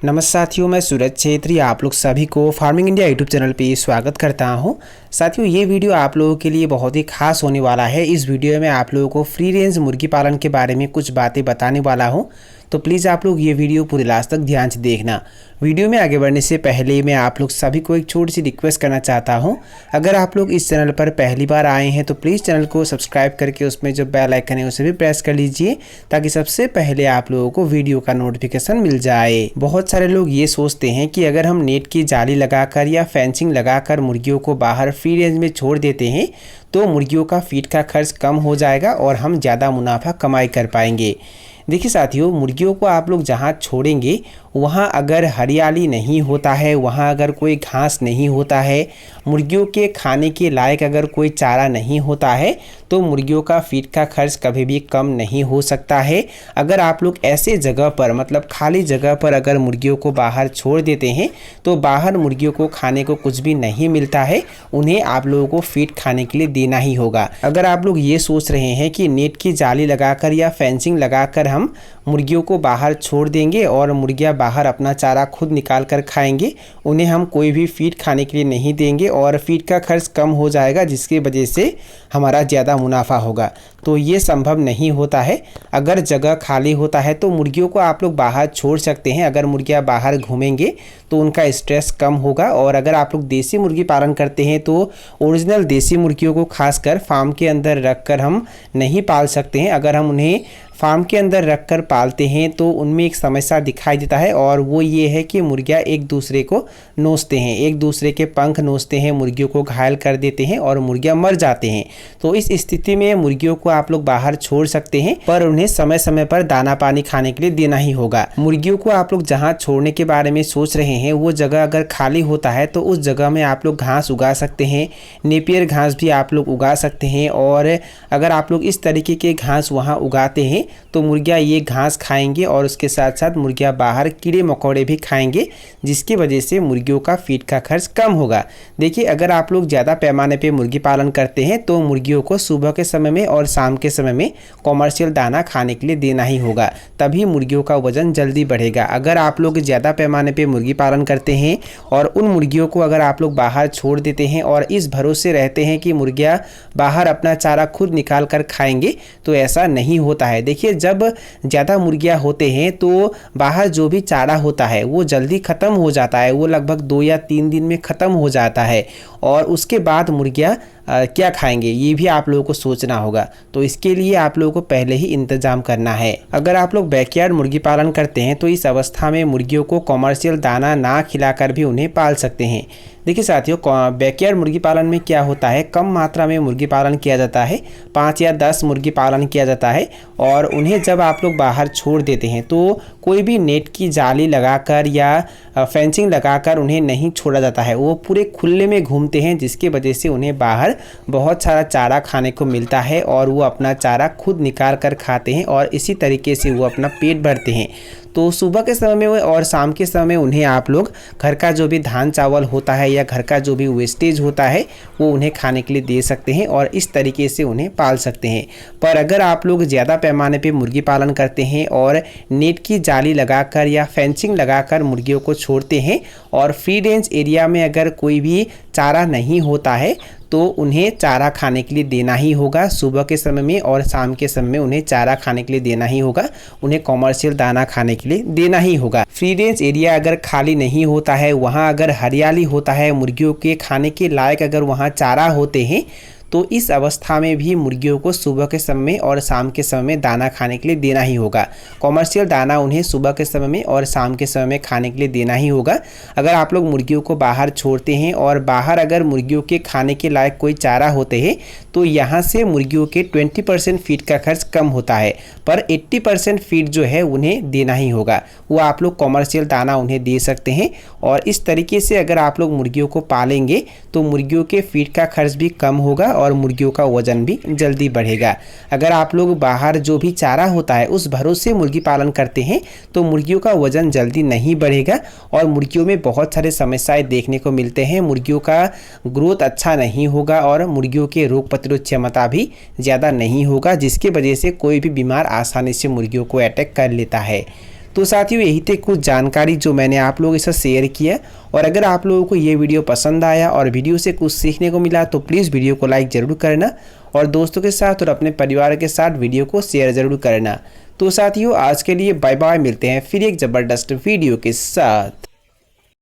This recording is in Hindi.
नमस्कार साथियों, मैं सूरज छेत्री आप लोग सभी को फार्मिंग इंडिया यूट्यूब चैनल पे स्वागत करता हूं। साथियों, ये वीडियो आप लोगों के लिए बहुत ही खास होने वाला है। इस वीडियो में आप लोगों को फ्री रेंज मुर्गी पालन के बारे में कुछ बातें बताने वाला हूं, तो प्लीज़ आप लोग ये वीडियो पूरे लास्ट तक ध्यान से देखना। वीडियो में आगे बढ़ने से पहले मैं आप लोग सभी को एक छोटी सी रिक्वेस्ट करना चाहता हूं। अगर आप लोग इस चैनल पर पहली बार आए हैं तो प्लीज़ चैनल को सब्सक्राइब करके उसमें जो बेल आइकन है उसे भी प्रेस कर लीजिए, ताकि सबसे पहले आप लोगों को वीडियो का नोटिफिकेशन मिल जाए। बहुत सारे लोग ये सोचते हैं कि अगर हम नेट की जाली लगाकर या फेंसिंग लगाकर मुर्गियों को बाहर फ्री रेंज में छोड़ देते हैं तो मुर्गियों का फीड का खर्च कम हो जाएगा और हम ज़्यादा मुनाफा कमाई कर पाएंगे। देखिए साथियों, मुर्गियों को आप लोग जहाँ छोड़ेंगे वहाँ अगर हरियाली नहीं होता है, वहाँ अगर कोई घास नहीं होता है, मुर्गियों के खाने के लायक अगर कोई चारा नहीं होता है, तो मुर्गियों का फीड का खर्च कभी भी कम नहीं हो सकता है। अगर आप लोग ऐसे जगह पर मतलब खाली जगह पर अगर मुर्गियों को बाहर छोड़ देते हैं तो बाहर मुर्गियों को खाने को कुछ भी नहीं मिलता है, उन्हें आप लोगों को फीड खाने के लिए देना ही होगा। अगर आप लोग ये सोच रहे हैं कि नेट की जाली लगाकर या फेंसिंग लगाकर हम मुर्गियों को बाहर छोड़ देंगे और मुर्गियाँ बाहर अपना चारा खुद निकाल कर खाएंगे, उन्हें हम कोई भी फीड खाने के लिए नहीं देंगे और फीड का खर्च कम हो जाएगा, जिसकी वजह से हमारा ज़्यादा मुनाफा होगा, तो ये संभव नहीं होता है। अगर जगह खाली होता है तो मुर्गियों को आप लोग बाहर छोड़ सकते हैं। अगर मुर्गियाँ बाहर घूमेंगे तो उनका स्ट्रेस कम होगा। और अगर आप लोग देसी मुर्गी पालन करते हैं तो ओरिजिनल देसी मुर्गियों को खासकर फार्म के अंदर रखकर हम नहीं पाल सकते हैं। अगर हम उन्हें फार्म के अंदर रखकर पालते हैं तो उनमें एक समस्या दिखाई देता है, और वो ये है कि मुर्गियाँ एक दूसरे को नोचते हैं, एक दूसरे के पंख नोचते हैं, मुर्गियों को घायल कर देते हैं और मुर्गियाँ मर जाते हैं। तो इस स्थिति में मुर्गियों को आप लोग बाहर छोड़ सकते हैं, पर उन्हें समय समय पर दाना पानी खाने के लिए देना ही होगा। मुर्गियों को आप लोग जहाँ छोड़ने के बारे में सोच रहे हैं वो जगह अगर खाली होता है तो उस जगह में आप लोग घास उगा सकते हैं, नेपियर घास भी आप लोग उगा सकते हैं। और अगर आप लोग इस तरीके के घास वहाँ उगाते हैं तो मुर्गियाँ ये घास खाएंगे और उसके साथ साथ मुर्गियाँ बाहर कीड़े मकोड़े भी खाएंगे, जिसकी वजह से मुर्गियों का फीड का खर्च कम होगा। देखिए, अगर आप लोग ज़्यादा पैमाने पे मुर्गी पालन करते हैं तो मुर्गियों को सुबह के समय में और शाम के समय में कॉमर्शियल दाना खाने के लिए देना ही होगा, तभी मुर्गियों का वजन जल्दी बढ़ेगा। अगर आप लोग ज़्यादा पैमाने पे मुर्गी पालन करते हैं और उन मुर्गियों को अगर आप लोग बाहर छोड़ देते हैं और इस भरोसे रहते हैं कि मुर्गियाँ बाहर अपना चारा खुद निकाल कर खाएंगे, तो ऐसा नहीं होता है। देखिए, जब ज़्यादा मुर्गियाँ होते हैं तो बाहर जो भी चारा होता है वो जल्दी ख़त्म हो जाता है, वो लगभग 2 या 3 दिन में ख़त्म हो जाता है, और उसके बाद मुर्गियाँ क्या खाएंगे ये भी आप लोगों को सोचना होगा। तो इसके लिए आप लोगों को पहले ही इंतजाम करना है। अगर आप लोग बैकयार्ड मुर्गी पालन करते हैं तो इस अवस्था में मुर्गियों को कॉमर्शियल दाना ना खिलाकर भी उन्हें पाल सकते हैं। देखिए साथियों, बैकयार्ड मुर्गी पालन में क्या होता है, कम मात्रा में मुर्गी पालन किया जाता है, 5 या 10 मुर्गी पालन किया जाता है, और उन्हें जब आप लोग बाहर छोड़ देते हैं तो कोई भी नेट की जाली लगाकर या फेंसिंग लगाकर उन्हें नहीं छोड़ा जाता है। वो पूरे खुले में घूमते हैं, जिसकी वजह से उन्हें बाहर बहुत सारा चारा खाने को मिलता है और वो अपना चारा खुद निकाल कर खाते हैं और इसी तरीके से वो अपना पेट भरते हैं। तो सुबह के समय में और शाम के समय में उन्हें आप लोग घर का जो भी धान चावल होता है या घर का जो भी वेस्टेज होता है वो उन्हें खाने के लिए दे सकते हैं और इस तरीके से उन्हें पाल सकते हैं। पर अगर आप लोग ज़्यादा पैमाने पे मुर्गी पालन करते हैं और नेट की जाली लगाकर या फेंसिंग लगाकर मुर्गियों को छोड़ते हैं और फ्री रेंज एरिया में अगर कोई भी चारा नहीं होता है तो उन्हें चारा खाने के लिए देना ही होगा। सुबह के समय में और शाम के समय में उन्हें चारा खाने के लिए देना ही होगा, उन्हें कॉमर्शियल दाना खाने के लिए देना ही होगा। फ्री रेंज एरिया अगर खाली नहीं होता है, वहाँ अगर हरियाली होता है, मुर्गियों के खाने के लायक अगर वहाँ चारा होते हैं, तो इस अवस्था में भी मुर्गियों को सुबह के समय में और शाम के समय में दाना खाने के लिए देना ही होगा। कॉमर्शियल दाना उन्हें सुबह के समय में और शाम के समय में खाने के लिए देना ही होगा। अगर आप लोग मुर्गियों को बाहर छोड़ते हैं और बाहर अगर मुर्गियों के खाने के लायक कोई चारा होते हैं तो यहाँ से मुर्गियों के 20% फीड का खर्च कम होता है, पर 80% फीड जो है उन्हें देना ही होगा। वो आप लोग कॉमर्शियल दाना उन्हें दे सकते हैं और इस तरीके से अगर आप लोग मुर्गियों को पालेंगे तो मुर्गियों के फीड का खर्च भी कम होगा और मुर्गियों का वजन भी जल्दी बढ़ेगा। अगर आप लोग बाहर जो भी चारा होता है उस भरोसे मुर्गी पालन करते हैं तो मुर्गियों का वजन जल्दी नहीं बढ़ेगा और मुर्गियों में बहुत सारे समस्याएं देखने को मिलते हैं। मुर्गियों का ग्रोथ अच्छा नहीं होगा और मुर्गियों के रोग प्रतिरोध क्षमता भी ज़्यादा नहीं होगा, जिसकी वजह से कोई भी बीमार आसानी से मुर्गियों को अटैक कर लेता है। तो साथियों यही थे कुछ जानकारी जो मैंने आप लोगों के साथ शेयर किया। और अगर आप लोगों को ये वीडियो पसंद आया और वीडियो से कुछ सीखने को मिला तो प्लीज़ वीडियो को लाइक ज़रूर करना और दोस्तों के साथ और अपने परिवार के साथ वीडियो को शेयर ज़रूर करना। तो साथियों आज के लिए बाय बाय, मिलते हैं फिर एक ज़बरदस्त वीडियो के साथ।